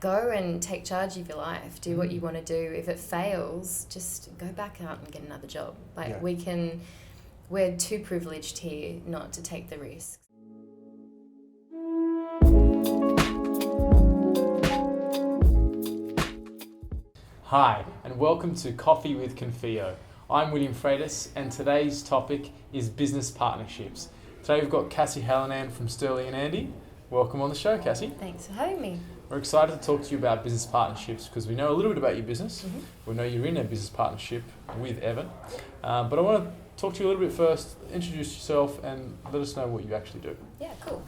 go and take charge of your life, do what you want to do. If it fails, just go back out and get another job. We're too privileged here not to take the risk. Hi, and welcome to Coffee with Confio. I'm William Freitas, and today's topic is business partnerships. Today we've got Cassie Hallinan from Stirling Andie. Welcome on the show, Cassie. Thanks for having me. We're excited to talk to you about business partnerships because we know a little bit about your business. We know you're in a business partnership with Evan. But I want to talk to you a little bit first, introduce yourself and let us know what you actually do. Yeah, cool.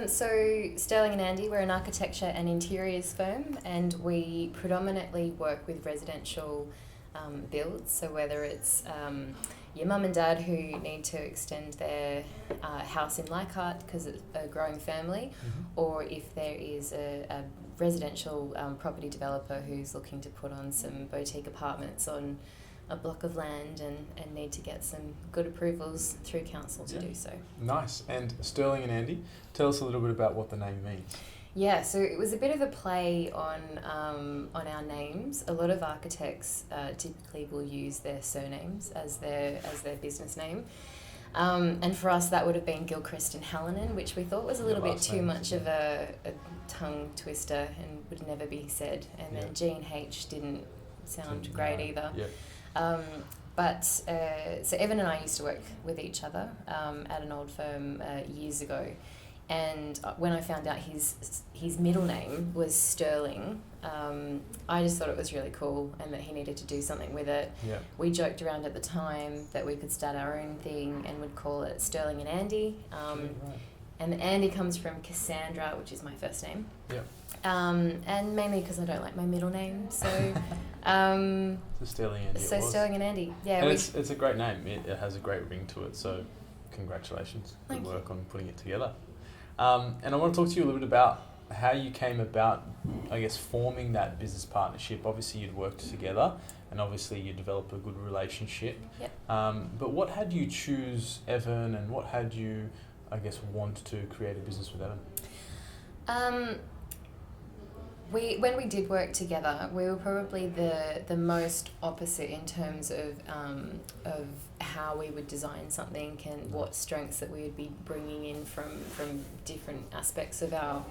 So Stirling Andie, we're an architecture and interiors firm, and we predominantly work with residential builds. So whether it's your mum and dad who need to extend their house in Leichhardt because it's a growing family, or if there is a residential property developer who's looking to put on some boutique apartments on a block of land and need to get some good approvals through council to do so. Nice. And Stirling and Andie, tell us a little bit about what the name means. Yeah, so it was a bit of a play on our names. A lot of architects typically will use their surnames as their business name. And for us, that would have been Gilchrist and Hallinan, which we thought was a little bit too much of a tongue twister and would never be said. And then G and H didn't sound great either. So Evan and I used to work with each other at an old firm years ago. And when I found out his middle name was Stirling, I just thought it was really cool and that he needed to do something with it. Yeah. We joked around at the time that we could start our own thing and would call it Stirling and Andie. And the Andie comes from Cassandra, which is my first name. Yeah. And mainly because I don't like my middle name. So So Stirling Andie. So Stirling and Andie. Yeah. And it's a great name. It has a great ring to it. So congratulations. Good work on putting it together. And I want to talk to you a little bit about how you came about, I guess, forming that business partnership. Obviously, you'd worked together, and obviously you developed a good relationship. Yep. But what had you choose Evan, and what had you, I guess, want to create a business with Evan? When we did work together, we were probably the most opposite in terms of how we would design something and what strengths that we would be bringing in from different aspects of our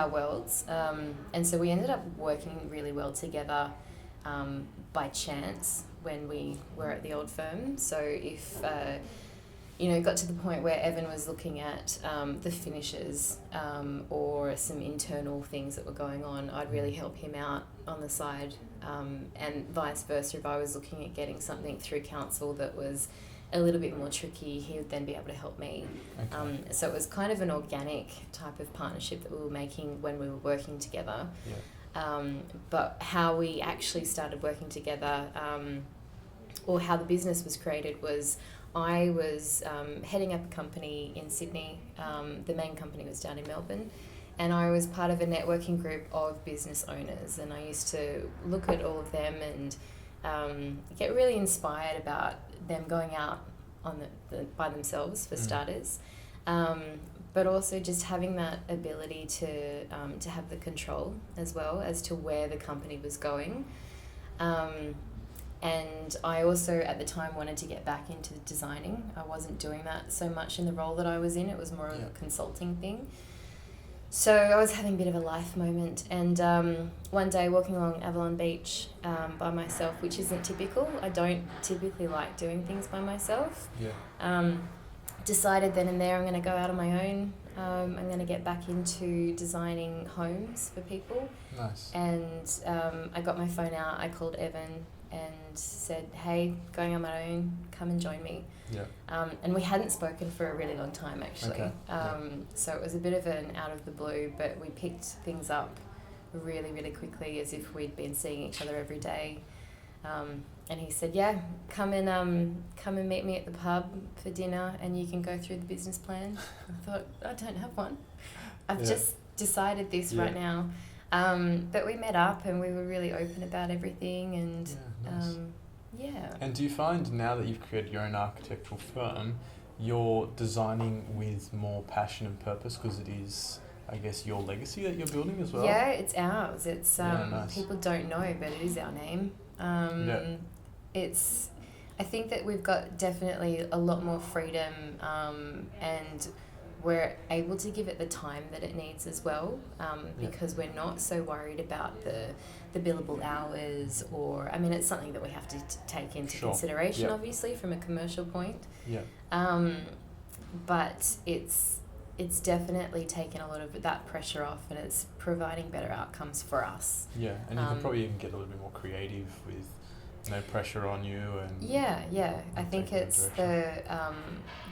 worlds. And so we ended up working really well together by chance when we were at the old firm. So if it got to the point where Evan was looking at the finishes or some internal things that were going on, I'd really help him out on the side, and vice versa. If I was looking at getting something through council that was a little bit more tricky, he would then be able to help me. Okay. So it was kind of an organic type of partnership that we were making when we were working together. Yeah. But how we actually started working together, or how the business was created, was I was heading up a company in Sydney. The main company was down in Melbourne, and I was part of a networking group of business owners, and I used to look at all of them and get really inspired about them going out on by themselves for starters, but also just having that ability to have the control as well as to where the company was going. And I also, at the time, wanted to get back into designing. I wasn't doing that so much in the role that I was in. It was more of a consulting thing. So I was having a bit of a life moment. And one day, walking along Avalon Beach by myself, which isn't typical. I don't typically like doing things by myself. Yeah. Decided then and there I'm going to go out on my own. I'm going to get back into designing homes for people. Nice. And I got my phone out. I called Evan and said, hey, going on my own, come and join me. Yeah. And we hadn't spoken for a really long time, actually. Okay. So it was a bit of an out of the blue, but we picked things up really, really quickly as if we'd been seeing each other every day. And he said, yeah, come and meet me at the pub for dinner and you can go through the business plan. I thought, I don't have one. I've just decided this right now. But we met up and we were really open about everything and nice. And do you find now that you've created your own architectural firm, you're designing with more passion and purpose because it is I guess, your legacy that you're building as well? Yeah, it's ours. It's Nice. people don't know, but it is our name. It's. I think that we've got definitely a lot more freedom, and we're able to give it the time that it needs as well, because we're not so worried about the billable hours, or I mean, it's something that we have to take into consideration, obviously, from a commercial point. But it's definitely taken a lot of that pressure off, and it's providing better outcomes for us. Yeah, and you can probably even get a little bit more creative with no pressure on you. And I think it's the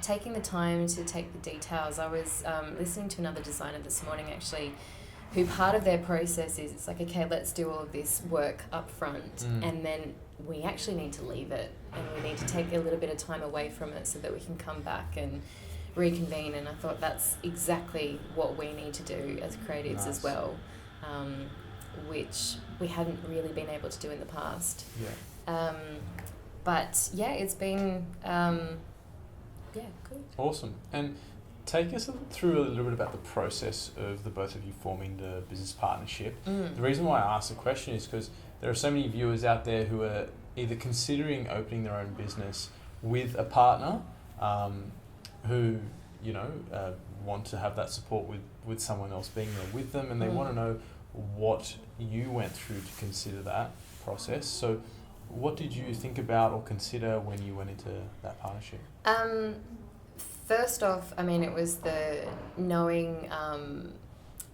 taking the time to take the details. I was listening to another designer this morning, actually, who part of their process is it's like, okay, let's do all of this work up front, and then we actually need to leave it, and we need to take a little bit of time away from it so that we can come back and reconvene. And I thought that's exactly what we need to do as creatives as well, which we haven't really been able to do in the past. But yeah, it's been good. Awesome. And take us through a little bit about the process of the both of you forming the business partnership. The reason why I asked the question is because there are so many viewers out there who are either considering opening their own business with a partner, who want to have that support with someone else being there with them, and they want to know what you went through to consider that process. So what did you think about or consider when you went into that partnership? First off, I mean, it was the knowing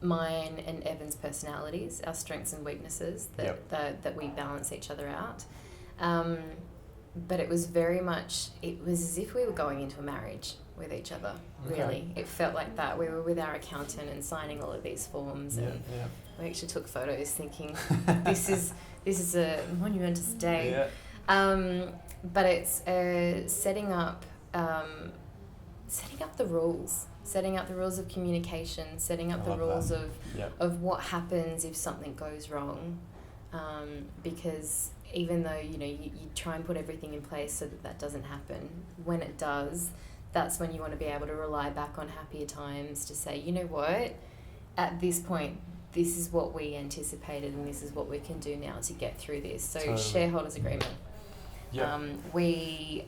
mine and Evan's personalities, our strengths and weaknesses, that we balance each other out. But it was very much, it was as if we were going into a marriage with each other, really. It felt like that. We were with our accountant and signing all of these forms, and we actually took photos thinking, this is a monumentous day. But it's setting up the rules. Setting up the rules of communication, setting up the rules of what happens if something goes wrong. Because even though, you try and put everything in place so that doesn't happen, when it does, that's when you want to be able to rely back on happier times to say, you know what, at this point, this is what we anticipated and this is what we can do now to get through this. So shareholders agreement. We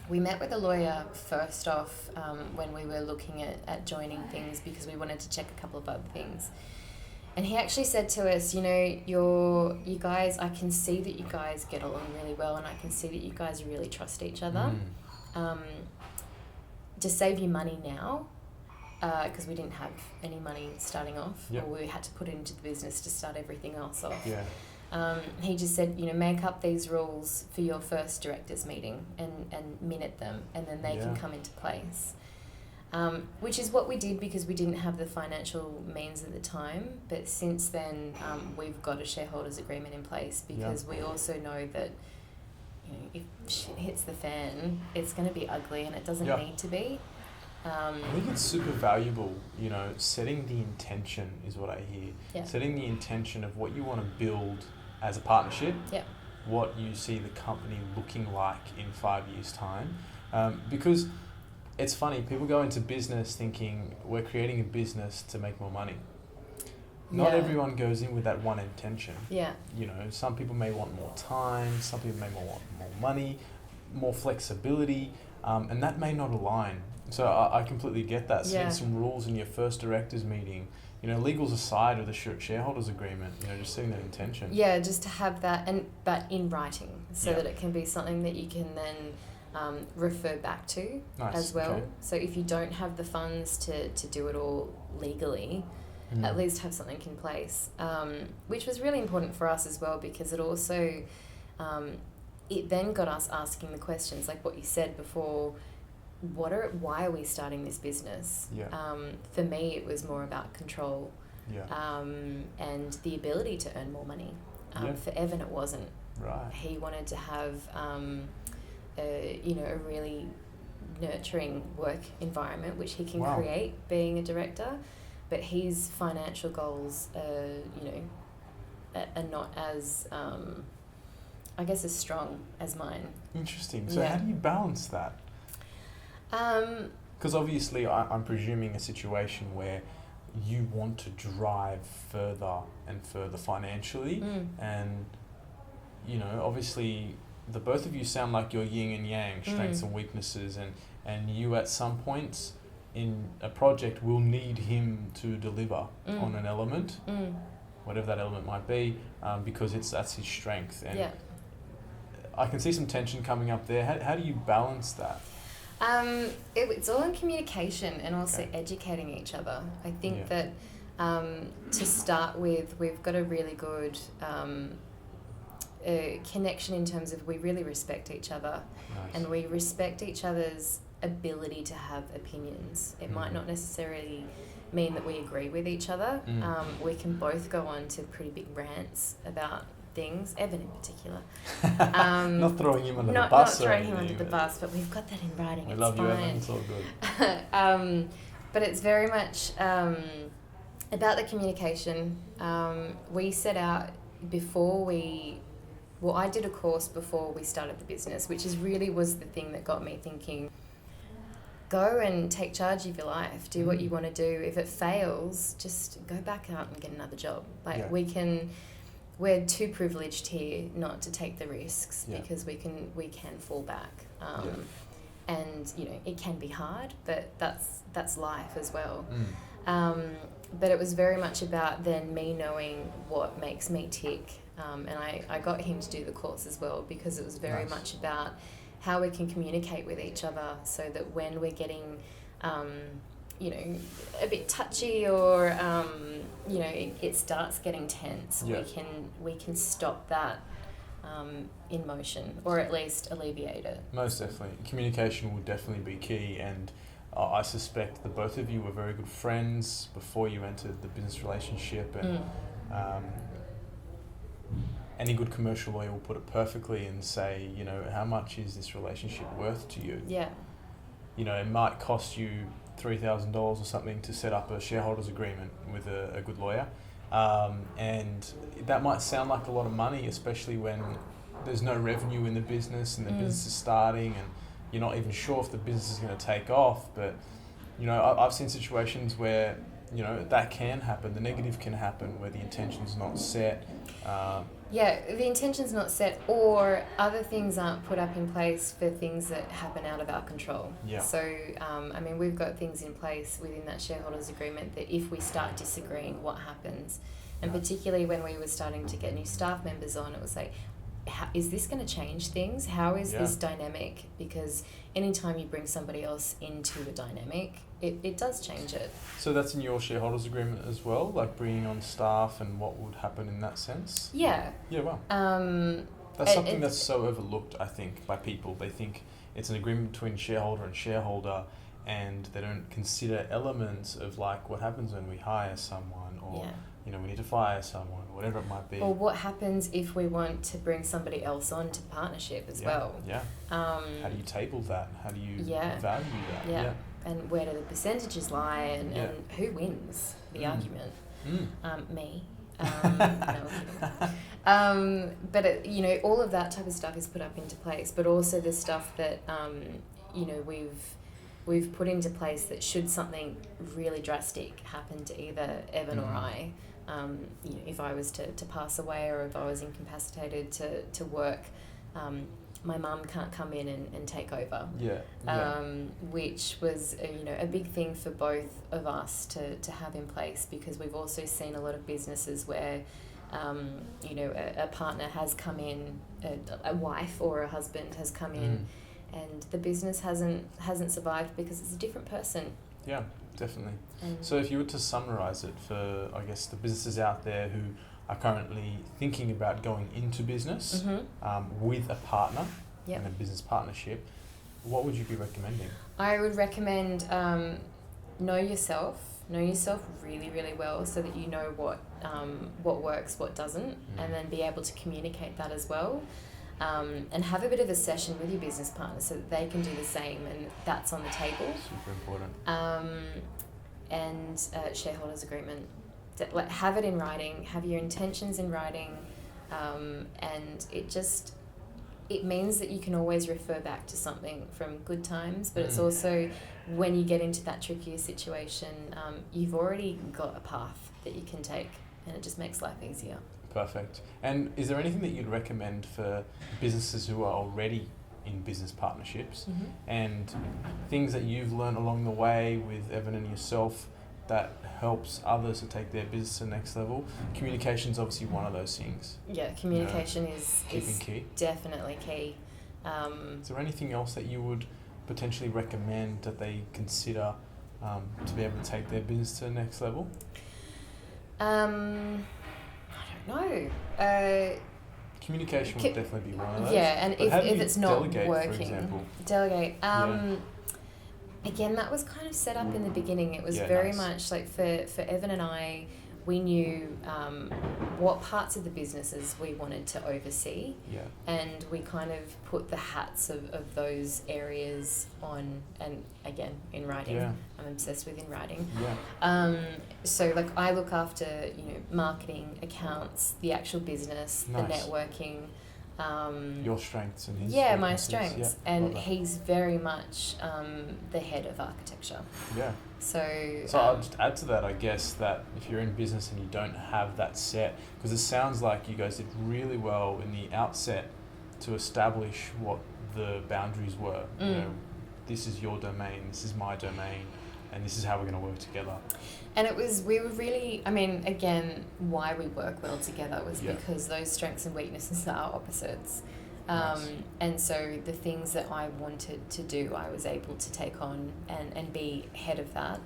met with a lawyer first off when we were looking at joining things, because we wanted to check a couple of other things. And he actually said to us, you guys, I can see that you guys get along really well, and I can see that you guys really trust each other. To save you money now, because we didn't have any money starting off, or we had to put it into the business to start everything else off. He just said, make up these rules for your first directors meeting and minute them, and then they can come into place. Which is what we did, because we didn't have the financial means at the time. But since then, we've got a shareholders agreement in place, because we also know that if shit hits the fan, it's going to be ugly, and it doesn't need to be. I think it's super valuable, setting the intention is what I hear. Setting the intention of what you want to build as a partnership, what you see the company looking like in 5 years' time. Because it's funny, people go into business thinking we're creating a business to make more money. Not everyone goes in with that one intention. Some people may want more time, some people may want more money, more flexibility, and that may not align. So I completely get that. Setting some rules in your first directors meeting, legals aside with the shareholders agreement, just setting that intention. Yeah, just to have that, but in writing, so that it can be something that you can then refer back to as well. Okay. So if you don't have the funds to do it all legally, at least have something in place, which was really important for us as well, because it also, it then got us asking the questions, like what you said before, why are we starting this business? For me, it was more about control and the ability to earn more money. For Evan, it wasn't. Right. He wanted to have a really nurturing work environment, which he can create being a director, but his financial goals are not as I guess as strong as mine. Interesting. So how do you balance that? Because obviously I'm presuming a situation where you want to drive further and further financially. And, you know, obviously the both of you sound like you're yin and yang, strengths and weaknesses, and you at some points in a project will need him to deliver on an element, whatever that element might be, because that's his strength. And I can see some tension coming up there. How do you balance that? It's all in communication and also educating each other. I think that to start with, we've got a really good connection in terms of we really respect each other. Nice. And we respect each other's ability to have opinions. It might not necessarily mean that we agree with each other. We can both go on to pretty big rants about things, Evan in particular. Not throwing him under the bus. Not throwing him under the bus, but we've got that in writing. We it's love fine. you, Evan. It's all good. But it's very much about the communication. We set out before I did a course before we started the business, which really was the thing that got me thinking, go and take charge of your life, do what you want to do. If it fails, just go back out and get another job. We're too privileged here not to take the risks because we can fall back. And, you know, it can be hard, but that's life as well. But it was very much about then me knowing what makes me tick. And I got him to do the course as well because it was very much about how we can communicate with each other so that when we're getting, you know, a bit touchy or, you know, it starts getting tense, we can stop that in motion or at least alleviate it. Most definitely. Communication will definitely be key, and I suspect the both of you were very good friends before you entered the business relationship, and any good commercial lawyer will put it perfectly and say, you know, how much is this relationship worth to you? Yeah. You know, it might cost you $3,000 or something to set up a shareholders agreement with a good lawyer. And that might sound like a lot of money, especially when there's no revenue in the business and the business is starting and you're not even sure if the business is going to take off. But, you know, I've seen situations where, you know, that can happen. The negative can happen where the intention's not set. The intention's not set, or other things aren't put up in place for things that happen out of our control. Yeah. So, I mean, we've got things in place within that shareholders agreement that if we start disagreeing, what happens? And particularly when we were starting to get new staff members on, it was like, is this going to change things? How is this dynamic? Because anytime you bring somebody else into a dynamic, it does change it. So that's in your shareholders agreement as well, like bringing on staff and what would happen in that sense? Yeah. Yeah, wow. That's something that's so overlooked, I think, by people. They think it's an agreement between shareholder and shareholder, and they don't consider elements of like what happens when we hire someone or you know, we need to fire someone, whatever it might be. Or what happens if we want to bring somebody else on to partnership as well. Yeah. How do you table that? How do you value that? Yeah. And where do the percentages lie and who wins the argument? Me. But it, you know, all of that type of stuff is put up into place, but also the stuff that you know, we've put into place that should something really drastic happen to either Evan or I, you know, if I was to pass away or if I was incapacitated to work, my mum can't come in and take over. Which was you know, a big thing for both of us to have in place, because we've also seen a lot of businesses where you know, a partner has come in, a wife or a husband has come in, and the business hasn't survived because it's a different person. Yeah, definitely. So if you were to summarize it for, I guess, the businesses out there who are currently thinking about going into business with a partner and a business partnership, what would you be recommending? I would recommend know yourself really, really well, so that you know what works, what doesn't, and then be able to communicate that as well. And have a bit of a session with your business partner so that they can do the same, and that's on the table. Super important. And shareholders agreement. Like, have it in writing, have your intentions in writing, and it means that you can always refer back to something from good times, but it's also when you get into that trickier situation, you've already got a path that you can take, and it just makes life easier. Perfect. And is there anything that you'd recommend for businesses who are already in business partnerships, and things that you've learned along the way with Evan and yourself that helps others to take their business to the next level? Communication's obviously one of those things. Yeah, communication is key. Definitely key. Is there anything else that you would potentially recommend that they consider to be able to take their business to the next level? I don't know. Communication would definitely be one of those. Yeah, and if it's not delegate, working, for example? Delegate. Again, that was kind of set up in the beginning. It was very much like for Evan and I, we knew what parts of the businesses we wanted to oversee, and we kind of put the hats of those areas on, and again, in writing. I'm obsessed with in writing. So like I look after, marketing, accounts, the actual business, the networking. Your strengths and his my strengths, and he's very much the head of architecture. So I'll just add to that, I guess, that if you're in business and you don't have that set, because it sounds like you guys did really well in the outset to establish what the boundaries were. This is your domain, this is my domain, and this is how we're going to work together. And we were really, again, why we work well together was because those strengths and weaknesses are opposites. And so the things that I wanted to do, I was able to take on and be head of that.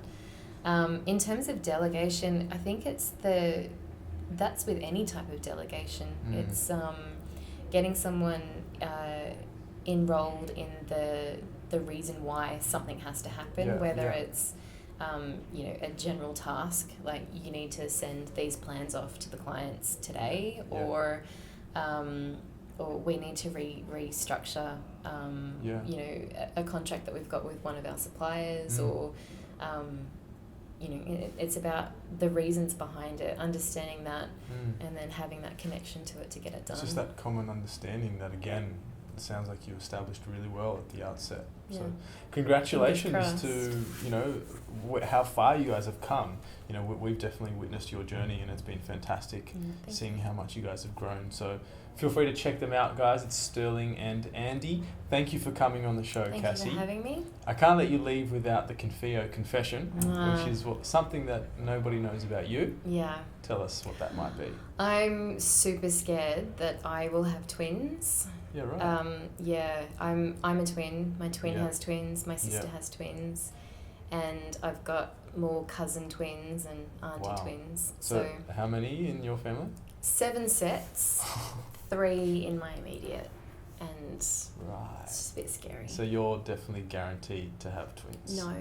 In terms of delegation, I think that's with any type of delegation. It's getting someone enrolled in the reason why something has to happen, whether it's a general task, like you need to send these plans off to the clients today, or we need to restructure, a contract that we've got with one of our suppliers, or, it's about the reasons behind it, understanding that, and then having that connection to it to get it done. It's just that common understanding that, again, it sounds like you established really well at the outset. So congratulations to, how far you guys have come. We've definitely witnessed your journey, and it's been fantastic seeing how much you guys have grown. So feel free to check them out, guys. It's Stirling and Andie. Thank you for coming on the show, Cassie. Thank you for having me. I can't let you leave without the Confio confession, which is something that nobody knows about you. Yeah. Tell us what that might be. I'm super scared that I will have twins. Yeah, right. I'm a twin. My twin has twins. My sister has twins, and I've got more cousin twins and auntie twins. So how many in your family? 7 sets, 3 in my immediate, and it's just a bit scary. So you're definitely guaranteed to have twins. No.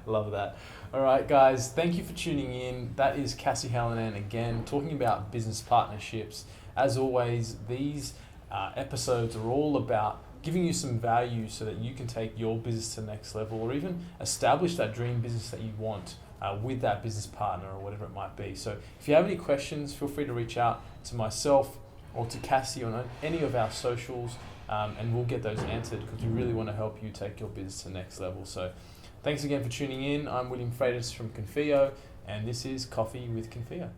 Love that. All right, guys, thank you for tuning in. That is Cassie Hallinan again, talking about business partnerships. As always, these episodes are all about giving you some value so that you can take your business to the next level, or even establish that dream business that you want with that business partner or whatever it might be. So if you have any questions, feel free to reach out to myself or to Cassie on any of our socials, and we'll get those answered, because we really want to help you take your business to the next level. So thanks again for tuning in. I'm William Freitas from Confio, and this is Coffee with Confio.